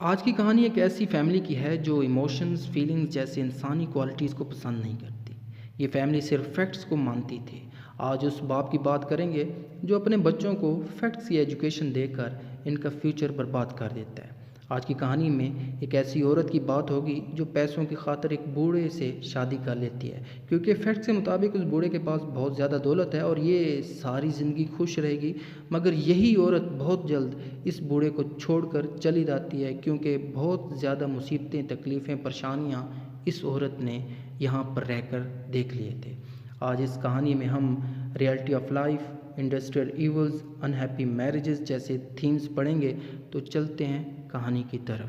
آج کی کہانی ایک ایسی فیملی کی ہے جو ایموشنز فیلنگز جیسے انسانی کوالٹیز کو پسند نہیں کرتی۔ یہ فیملی صرف فیکٹس کو مانتی تھی۔ آج اس باپ کی بات کریں گے جو اپنے بچوں کو فیکٹس کی ایجوکیشن دے کر ان کا فیوچر برباد کر دیتا ہے۔ آج کی کہانی میں ایک ایسی عورت کی بات ہوگی جو پیسوں کی خاطر ایک بوڑھے سے شادی کر لیتی ہے، کیونکہ فیکٹس کے مطابق اس بوڑھے کے پاس بہت زیادہ دولت ہے اور یہ ساری زندگی خوش رہے گی، مگر یہی عورت بہت جلد اس بوڑھے کو چھوڑ کر چلی جاتی ہے، کیونکہ بہت زیادہ مصیبتیں، تکلیفیں، پریشانیاں اس عورت نے یہاں پر رہ کر دیکھ لیے تھے۔ آج اس کہانی میں ہم reality of life, industrial evils, unhappy marriages جیسے تھیمز پڑھیں گے، تو چلتے ہیں کہانی کی طرف۔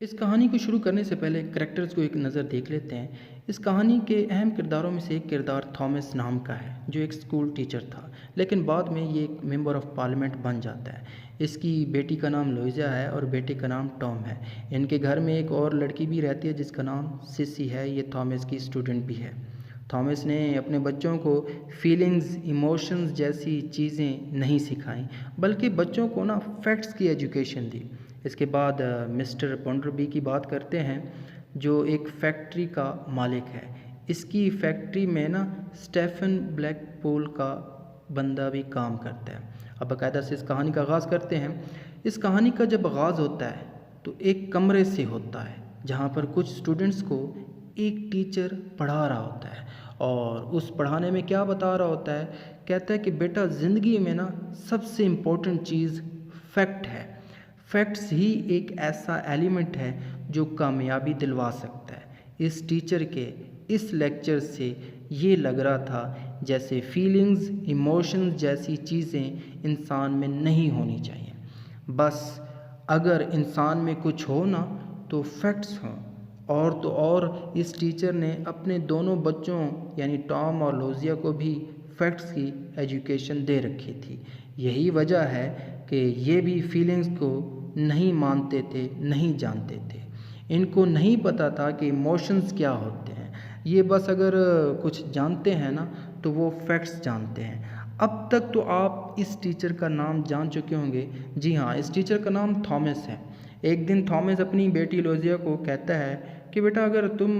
اس کہانی کو شروع کرنے سے پہلے کریکٹرز کو ایک نظر دیکھ لیتے ہیں۔ اس کہانی کے اہم کرداروں میں سے ایک کردار تھامس نام کا ہے، جو ایک اسکول ٹیچر تھا، لیکن بعد میں یہ ایک ممبر آف پارلیمنٹ بن جاتا ہے۔ اس کی بیٹی کا نام لوئزا ہے اور بیٹے کا نام ٹام ہے۔ ان کے گھر میں ایک اور لڑکی بھی رہتی ہے جس کا نام سیسی ہے، یہ تھامس کی اسٹوڈنٹ بھی ہے۔ تھامس نے اپنے بچوں کو فیلنگز، ایموشنز جیسی چیزیں نہیں سکھائیں، بلکہ بچوں کو فیکٹس کی ایجوکیشن دی۔ اس کے بعد مسٹر بونڈربی کی بات کرتے ہیں، جو ایک فیکٹری کا مالک ہے۔ اس کی فیکٹری میں اسٹیفن بلیک پول کا بندہ بھی کام کرتا ہے۔ اب باقاعدہ سے اس کہانی کا آغاز کرتے ہیں۔ اس کہانی کا جب آغاز ہوتا ہے تو ایک کمرے سے ہوتا ہے، جہاں پر کچھ اسٹوڈنٹس کو ایک ٹیچر پڑھا رہا ہوتا ہے، اور اس پڑھانے میں کیا بتا رہا ہوتا ہے؟ کہتا ہے کہ بیٹا، زندگی میں سب سے امپورٹنٹ چیز فیکٹ ہے۔ فیکٹس ہی ایک ایسا ایلیمنٹ ہے جو کامیابی دلوا سکتا ہے۔ اس ٹیچر کے اس لیکچر سے یہ لگ رہا تھا جیسے فیلنگز، ایموشنز جیسی چیزیں انسان میں نہیں ہونی چاہیے۔ بس اگر انسان میں کچھ ہو تو فیکٹس ہوں۔ اور تو اور اس ٹیچر نے اپنے دونوں بچوں یعنی ٹام اور لوزیا کو بھی فیکٹس کی ایجوکیشن دے رکھی تھی۔ یہی وجہ ہے کہ یہ بھی فیلنگز کو نہیں مانتے تھے، نہیں جانتے تھے۔ ان کو نہیں پتہ تھا کہ ایموشنز کیا ہوتے ہیں۔ یہ بس اگر کچھ جانتے ہیں تو وہ فیکٹس جانتے ہیں۔ اب تک تو آپ اس ٹیچر کا نام جان چکے ہوں گے۔ جی ہاں، اس ٹیچر کا نام تھامس ہے۔ ایک دن تھامس اپنی بیٹی لوزیا کو کہتا ہے کہ بیٹا، اگر تم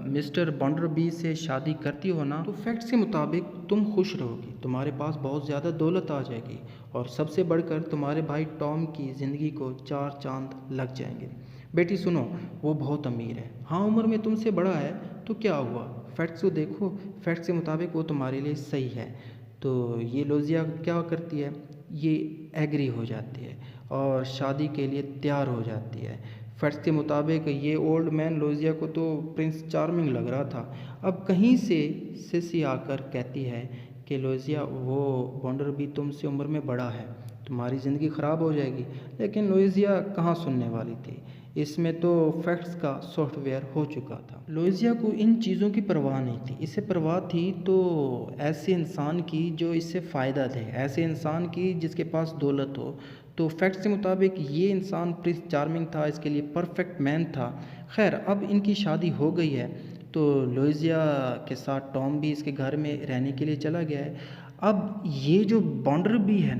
مسٹر بونڈربی سے شادی کرتی ہو تو فیکٹس کے مطابق تم خوش رہو گی، تمہارے پاس بہت زیادہ دولت آ جائے گی، اور سب سے بڑھ کر تمہارے بھائی ٹام کی زندگی کو 4 چاند لگ جائیں گے۔ بیٹی سنو، وہ بہت امیر ہے، ہاں عمر میں تم سے بڑا ہے، تو کیا ہوا؟ فیکٹس کو دیکھو، فیکٹس کے مطابق وہ تمہارے لیے صحیح ہے۔ تو یہ لوزیا کیا کرتی ہے؟ یہ ایگری ہو جاتی ہے اور شادی کے لیے تیار ہو جاتی ہے۔ فیکٹس کے مطابق یہ اولڈ مین لوزیا کو تو پرنس چارمنگ لگ رہا تھا۔ اب کہیں سے سیسی آ کر کہتی ہے کہ لوزیا، وہ بونڈربی تم سے عمر میں بڑا ہے، تمہاری زندگی خراب ہو جائے گی۔ لیکن لوزیا کہاں سننے والی تھی، اس میں تو فیکٹس کا سافٹ ویئر ہو چکا تھا۔ لوزیا کو ان چیزوں کی پرواہ نہیں تھی، اسے پرواہ تھی تو ایسے انسان کی جو اس سے فائدہ دے، ایسے انسان کی جس کے پاس دولت ہو۔ تو فیکٹس کے مطابق یہ انسان پرنس چارمنگ تھا، اس کے لیے پرفیکٹ مین تھا۔ خیر، اب ان کی شادی ہو گئی ہے تو لوئزیا کے ساتھ ٹام بھی اس کے گھر میں رہنے کے لیے چلا گیا ہے۔ اب یہ جو بونڈربی ہے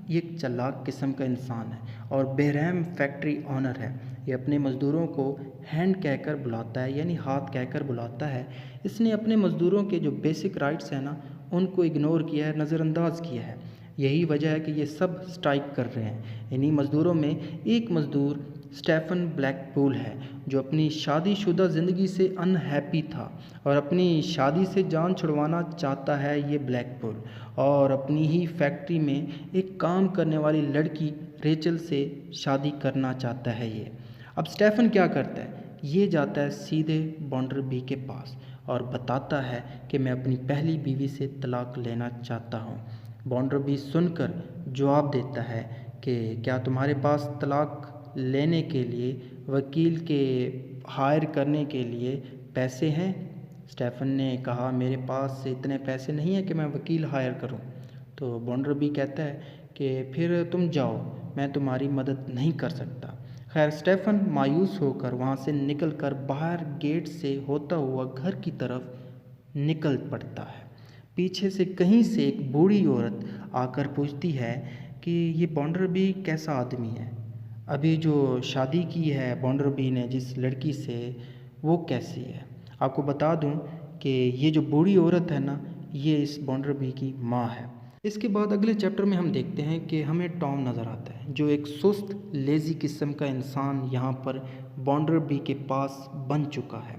یہ ایک چلاک قسم کا انسان ہے اور بے رحم فیکٹری آنر ہے۔ یہ اپنے مزدوروں کو ہینڈ کہہ کر بلاتا ہے، یعنی ہاتھ کہہ کر بلاتا ہے۔ اس نے اپنے مزدوروں کے جو بیسک رائٹس ہیں ان کو اگنور کیا ہے، نظر انداز کیا ہے۔ یہی وجہ ہے کہ یہ سب سٹرائک کر رہے ہیں۔ انہی مزدوروں میں ایک مزدور اسٹیفن بلیک پول ہے، جو اپنی شادی شدہ زندگی سے انہیپی تھا اور اپنی شادی سے جان چھڑوانا چاہتا ہے یہ بلیک پول، اور اپنی ہی فیکٹری میں ایک کام کرنے والی لڑکی ریچل سے شادی کرنا چاہتا ہے یہ۔ اب اسٹیفن کیا کرتا ہے؟ یہ جاتا ہے سیدھے بونڈربی کے پاس اور بتاتا ہے کہ میں اپنی پہلی بیوی سے طلاق لینا چاہتا ہوں۔ بونڈربی سن کر جواب دیتا ہے کہ کیا تمہارے پاس طلاق لینے کے لیے وکیل کے ہائر کرنے کے لیے پیسے ہیں؟ اسٹیفن نے کہا، میرے پاس اتنے پیسے نہیں ہیں کہ میں وکیل ہائر کروں۔ تو بونڈربی کہتا ہے کہ پھر تم جاؤ، میں تمہاری مدد نہیں کر سکتا۔ خیر، اسٹیفن مایوس ہو کر وہاں سے نکل کر باہر گیٹ سے ہوتا ہوا گھر کی طرف نکل پڑتا ہے۔ پیچھے سے کہیں سے ایک بوڑھی عورت آ کر پوچھتی ہے کہ یہ بونڈربی کیسا آدمی ہے؟ ابھی جو شادی کی ہے بانڈر بی نے جس لڑکی سے، وہ کیسی ہے؟ آپ کو بتا دوں کہ یہ جو بوڑھی عورت ہے نا، یہ اس بانڈر بی کی ماں ہے۔ اس کے بعد اگلے چیپٹر میں ہم دیکھتے ہیں کہ ہمیں ٹام نظر آتا ہے، جو ایک سست لیزی قسم کا انسان یہاں پر بانڈر بی کے پاس بن چکا ہے۔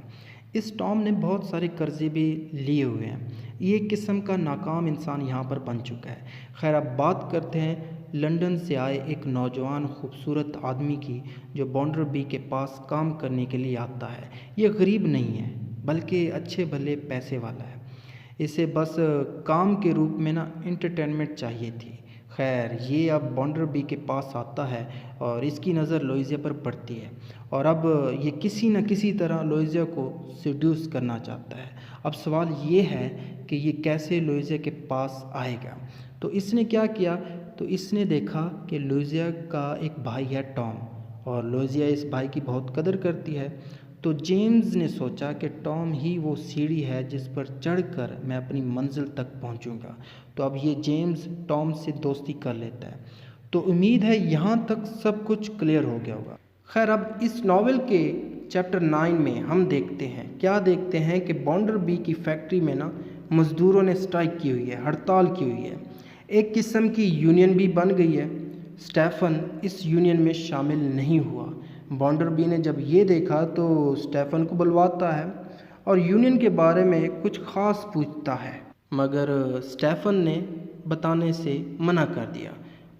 اس ٹام نے بہت سارے قرضے بھی لیے ہوئے ہیں، یہ ایک قسم کا ناکام انسان یہاں پر بن چکا ہے۔ خیر اب بات کرتے ہیں لندن سے آئے ایک نوجوان خوبصورت آدمی کی، جو بانڈر بی کے پاس کام کرنے کے لیے آتا ہے۔ یہ غریب نہیں ہے بلکہ اچھے بھلے پیسے والا ہے، اسے بس کام کے روپ میں نا انٹرٹینمنٹ چاہیے تھی۔ خیر یہ اب بانڈر بی کے پاس آتا ہے اور اس کی نظر لوئزیا پر پڑتی ہے، اور اب یہ کسی نہ کسی طرح لوئزیا کو سیڈیوس کرنا چاہتا ہے۔ اب سوال یہ ہے کہ یہ کیسے لوئزیا کے پاس آئے گا؟ تو اس نے کیا کیا؟ تو اس نے دیکھا کہ لوئزیا کا ایک بھائی ہے ٹام، اور لوئزیا اس بھائی کی بہت قدر کرتی ہے۔ تو جیمز نے سوچا کہ ٹام ہی وہ سیڑھی ہے جس پر چڑھ کر میں اپنی منزل تک پہنچوں گا۔ تو اب یہ جیمز ٹام سے دوستی کر لیتا ہے۔ تو امید ہے یہاں تک سب کچھ کلیئر ہو گیا ہوگا۔ خیر اب اس ناول کے چیپٹر 9 میں ہم دیکھتے ہیں کہ بانڈر بی کی فیکٹری میں نا مزدوروں نے اسٹرائک کی ہوئی ہے، ہڑتال کی ہوئی ہے۔ ایک قسم کی یونین بھی بن گئی ہے۔ اسٹیفن اس یونین میں شامل نہیں ہوا۔ بانڈر بی نے جب یہ دیکھا تو اسٹیفن کو بلواتا ہے اور یونین کے بارے میں کچھ خاص پوچھتا ہے، مگر اسٹیفن نے بتانے سے منع کر دیا۔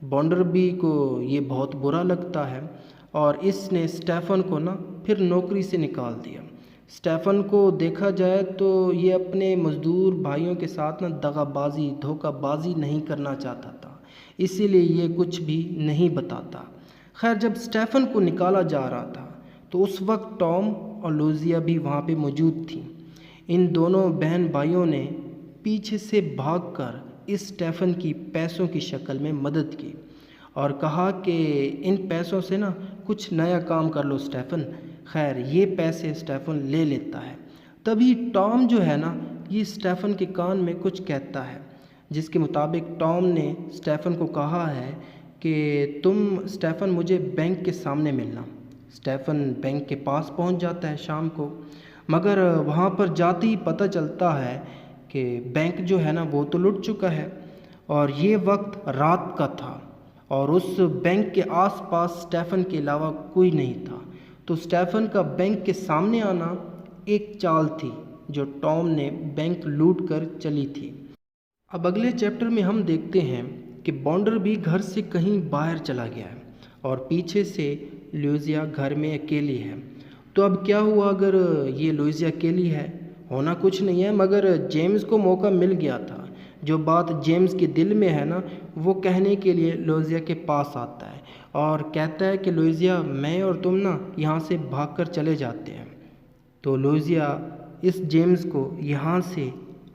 بانڈر بی کو یہ بہت برا لگتا ہے اور اس نے اسٹیفن کو نا پھر نوکری سے نکال دیا۔ اسٹیفن کو دیکھا جائے تو یہ اپنے مزدور بھائیوں کے ساتھ نا دغا بازی دھوکہ بازی نہیں کرنا چاہتا تھا، اسی لیے یہ کچھ بھی نہیں بتاتا۔ خیر جب اسٹیفن کو نکالا جا رہا تھا تو اس وقت ٹام اور لوئزیا بھی وہاں پہ موجود تھیں۔ ان دونوں بہن بھائیوں نے پیچھے سے بھاگ کر اس اسٹیفن کی پیسوں کی شکل میں مدد کی اور کہا کہ ان پیسوں سے نا کچھ نیا کام کر لو اسٹیفن۔ خیر یہ پیسے اسٹیفن لے لیتا ہے۔ تبھی ٹام جو ہے نا یہ اسٹیفن کے کان میں کچھ کہتا ہے، جس کے مطابق ٹام نے اسٹیفن کو کہا ہے کہ تم اسٹیفن مجھے بینک کے سامنے ملنا۔ اسٹیفن بینک کے پاس پہنچ جاتا ہے شام کو، مگر وہاں پر جاتے ہی پتہ چلتا ہے کہ بینک جو ہے نا وہ تو لٹ چکا ہے، اور یہ وقت رات کا تھا اور اس بینک کے آس پاس اسٹیفن کے علاوہ کوئی نہیں تھا۔ تو اسٹیفن کا بینک کے سامنے آنا ایک چال تھی جو ٹام نے بینک لوٹ کر چلی تھی۔ اب اگلے چیپٹر میں ہم دیکھتے ہیں کہ بانڈر بھی گھر سے کہیں باہر چلا گیا ہے اور پیچھے سے لوئزیا گھر میں اکیلی ہے۔ تو اب کیا ہوا اگر یہ لوئزیا اکیلی ہے؟ ہونا کچھ نہیں ہے، مگر جیمز کو موقع مل گیا تھا۔ جو بات جیمز کے دل میں ہے نا وہ کہنے کے لیے لوئزیا کے پاس آتا ہے اور کہتا ہے کہ لوئزیا میں اور تم نا یہاں سے بھاگ کر چلے جاتے ہیں۔ تو لوئزیا اس جیمز کو یہاں سے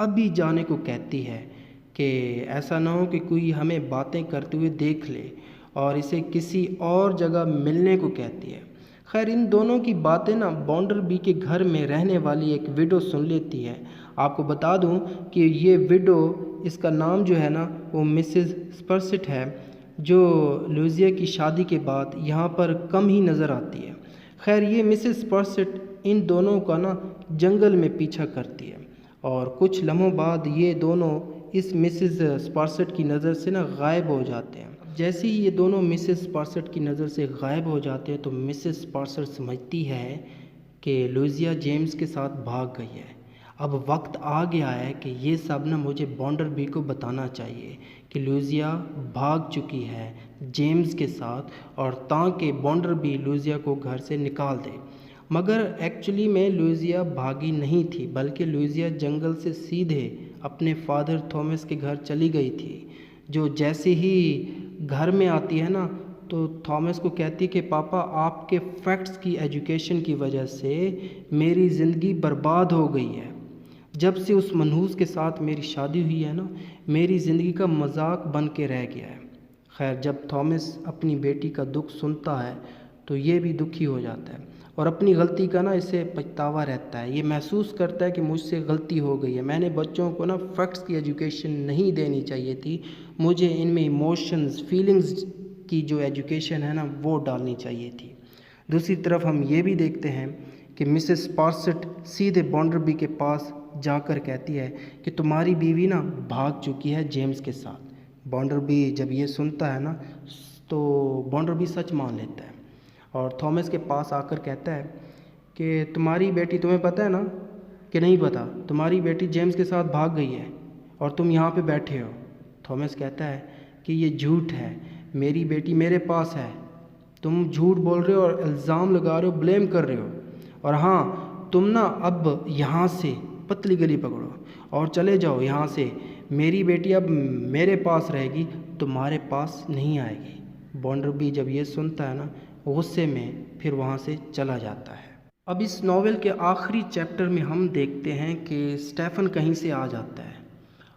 ابھی جانے کو کہتی ہے کہ ایسا نہ ہو کہ کوئی ہمیں باتیں کرتے ہوئے دیکھ لے، اور اسے کسی اور جگہ ملنے کو کہتی ہے۔ خیر ان دونوں کی باتیں نا بانڈر بی کے گھر میں رہنے والی ایک ویڈو سن لیتی ہے۔ آپ کو بتا دوں کہ یہ ویڈو، اس کا نام جو ہے نا وہ مسز سپرسٹ ہے، جو لوئزیا کی شادی کے بعد یہاں پر کم ہی نظر آتی ہے۔ خیر یہ مسز سپرسٹ ان دونوں کا نا جنگل میں پیچھا کرتی ہے، اور کچھ لمحوں بعد یہ دونوں اس مسز سپرسٹ کی نظر سے نا غائب ہو جاتے ہیں۔ جیسے ہی یہ دونوں مسز سپرسٹ کی نظر سے غائب ہو جاتے ہیں تو مسز سپرسٹ سمجھتی ہے کہ لوئزیا جیمز کے ساتھ بھاگ گئی ہے۔ اب وقت آ گیا ہے کہ یہ سب نا مجھے بانڈر بی کو بتانا چاہیے کہ لوئزیا بھاگ چکی ہے جیمز کے ساتھ، اور تاکہ بانڈر بی لوئزیا کو گھر سے نکال دے۔ مگر ایکچولی میں لوئزیا بھاگی نہیں تھی، بلکہ لوئزیا جنگل سے سیدھے اپنے فادر تھامس کے گھر چلی گئی تھی، جو جیسے ہی گھر میں آتی ہے نا تو تھامس کو کہتی کہ پاپا آپ کے فیکٹس کی ایجوکیشن کی وجہ سے میری زندگی برباد ہو گئی ہے۔ جب سے اس منحوس کے ساتھ میری شادی ہوئی ہے نا میری زندگی کا مذاق بن کے رہ گیا ہے۔ خیر جب تھامس اپنی بیٹی کا دکھ سنتا ہے تو یہ بھی دکھی ہو جاتا ہے اور اپنی غلطی کا نا اسے پچھتاوا رہتا ہے۔ یہ محسوس کرتا ہے کہ مجھ سے غلطی ہو گئی ہے، میں نے بچوں کو نا فیکٹس کی ایجوکیشن نہیں دینی چاہیے تھی، مجھے ان میں ایموشنز فیلنگز کی جو ایجوکیشن ہے نا وہ ڈالنی چاہیے تھی۔ دوسری طرف ہم یہ بھی دیکھتے ہیں کہ مسز پارسٹ سیدھے بونڈربی کے پاس جا کر کہتی ہے کہ تمہاری بیوی نا بھاگ چکی ہے جیمز کے ساتھ۔ بونڈربی جب یہ سنتا ہے نا تو بونڈربی سچ مان لیتا ہے اور تھامس کے پاس آ کر کہتا ہے کہ تمہاری بیٹی، تمہیں پتہ ہے نا کہ نہیں پتہ، تمہاری بیٹی جیمز کے ساتھ بھاگ گئی ہے اور تم یہاں پہ بیٹھے ہو۔ تھامس کہتا ہے کہ یہ جھوٹ ہے، میری بیٹی میرے پاس ہے، تم جھوٹ بول رہے ہو اور الزام لگا رہے ہو، بلیم کر رہے ہو، اور ہاں تم نا اب یہاں سے پتلی گلی پکڑو اور چلے جاؤ یہاں سے، میری بیٹی اب میرے پاس رہے گی، تمہارے پاس نہیں آئے گی۔ بونڈربی جب یہ سنتا ہے نا غصے میں پھر وہاں سے چلا جاتا ہے۔ اب اس ناول کے آخری چیپٹر میں ہم دیکھتے ہیں کہ اسٹیفن کہیں سے آ جاتا ہے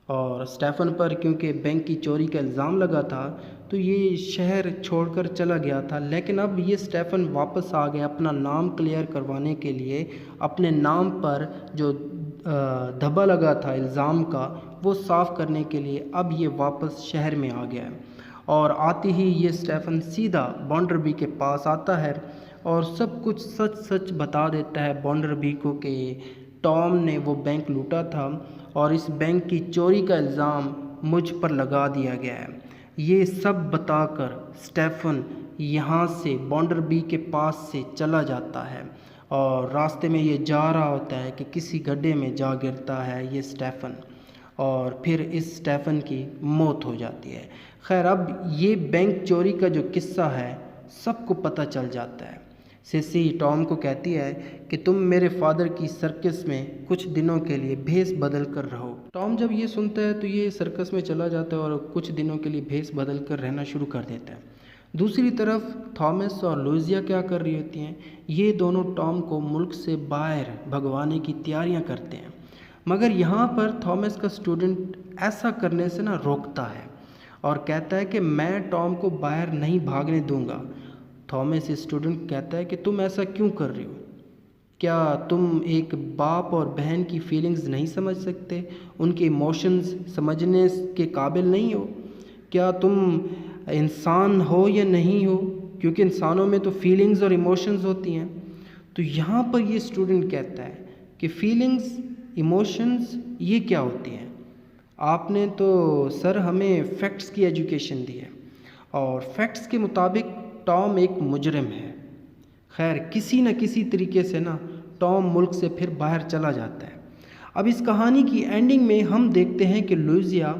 اور اسٹیفن پر کیونکہ بینک کی چوری کا الزام لگا تھا تو یہ شہر چھوڑ کر چلا گیا تھا، لیکن اب یہ اسٹیفن واپس آ گیا اپنا نام کلیئر کروانے کے لیے، اپنے نام پر جو دھبا لگا تھا الزام کا وہ صاف کرنے کے لیے اب یہ واپس شہر میں آ گیا ہے۔ اور آتے ہی یہ اسٹیفن سیدھا بونڈربی کے پاس آتا ہے اور سب کچھ سچ سچ بتا دیتا ہے بونڈربی کو کہ ٹام نے وہ بینک لوٹا تھا اور اس بینک کی چوری کا الزام مجھ پر لگا دیا گیا ہے۔ یہ سب بتا کر اسٹیفن یہاں سے بونڈربی کے پاس سے چلا جاتا ہے اور راستے میں یہ جا رہا ہوتا ہے کہ کسی گڈھے میں جا گرتا ہے یہ اسٹیفن اور پھر اس اسٹیفن کی موت ہو جاتی ہے۔ خیر اب یہ بینک چوری کا جو قصہ ہے سب کو پتہ چل جاتا ہے۔ سیسی ٹام کو کہتی ہے کہ تم میرے فادر کی سرکس میں کچھ دنوں کے لیے بھیس بدل کر رہو۔ ٹام جب یہ سنتا ہے تو یہ سرکس میں چلا جاتا ہے اور کچھ دنوں کے لیے بھیس بدل کر رہنا شروع کر دیتا ہے۔ دوسری طرف تھامس اور لوئزیا کیا کر رہی ہوتی ہیں؟ یہ دونوں ٹام کو ملک سے باہر بھگوانے کی تیاریاں کرتے ہیں، مگر یہاں پر تھامس کا اسٹوڈنٹ ایسا کرنے سے نہ روکتا ہے اور کہتا ہے کہ میں ٹام کو باہر نہیں بھاگنے دوں گا۔ تھامس اسٹوڈنٹ کہتا ہے کہ تم ایسا کیوں کر رہے ہو؟ کیا تم ایک باپ اور بہن کی فیلنگز نہیں سمجھ سکتے؟ ان کے ایموشنز سمجھنے کے قابل نہیں ہو؟ کیا تم انسان ہو یا نہیں ہو؟ کیونکہ انسانوں میں تو فیلنگز اور ایموشنز ہوتی ہیں۔ تو یہاں پر یہ اسٹوڈنٹ کہتا ہے کہ فیلنگز، ایموشنز یہ کیا ہوتی ہیں؟ آپ نے تو سر ہمیں فیکٹس کی ایجوکیشن دی ہے اور فیکٹس کے مطابق ٹام ایک مجرم ہے۔ خیر کسی نہ کسی طریقے سے نا ٹام ملک سے پھر باہر چلا جاتا ہے۔ اب اس کہانی کی اینڈنگ میں ہم دیکھتے ہیں کہ لوئزیا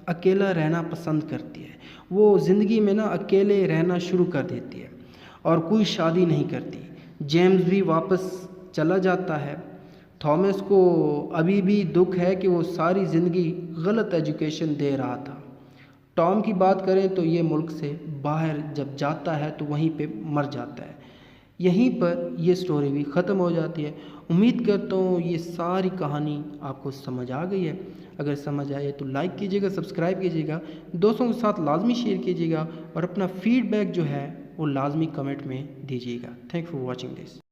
اکیلا رہنا پسند کرتی ہے، وہ زندگی میں نا اکیلے رہنا شروع کر دیتی ہے اور کوئی شادی نہیں کرتی۔ جیمز بھی واپس چلا جاتا ہے۔ تھامس کو ابھی بھی دکھ ہے کہ وہ ساری زندگی غلط ایجوکیشن دے رہا تھا۔ ٹام کی بات کریں تو یہ ملک سے باہر جب جاتا ہے تو وہیں پہ مر جاتا ہے۔ یہیں پر یہ سٹوری بھی ختم ہو جاتی ہے۔ امید کرتا ہوں یہ ساری کہانی آپ کو سمجھ آ گئی ہے۔ اگر سمجھ آئے تو لائک کیجیے گا، سبسکرائب کیجیے گا، دوستوں کے ساتھ لازمی شیئر کیجیے گا اور اپنا فیڈ بیک جو ہے وہ لازمی کمنٹ میں دیجیے گا۔ Thank for watching this.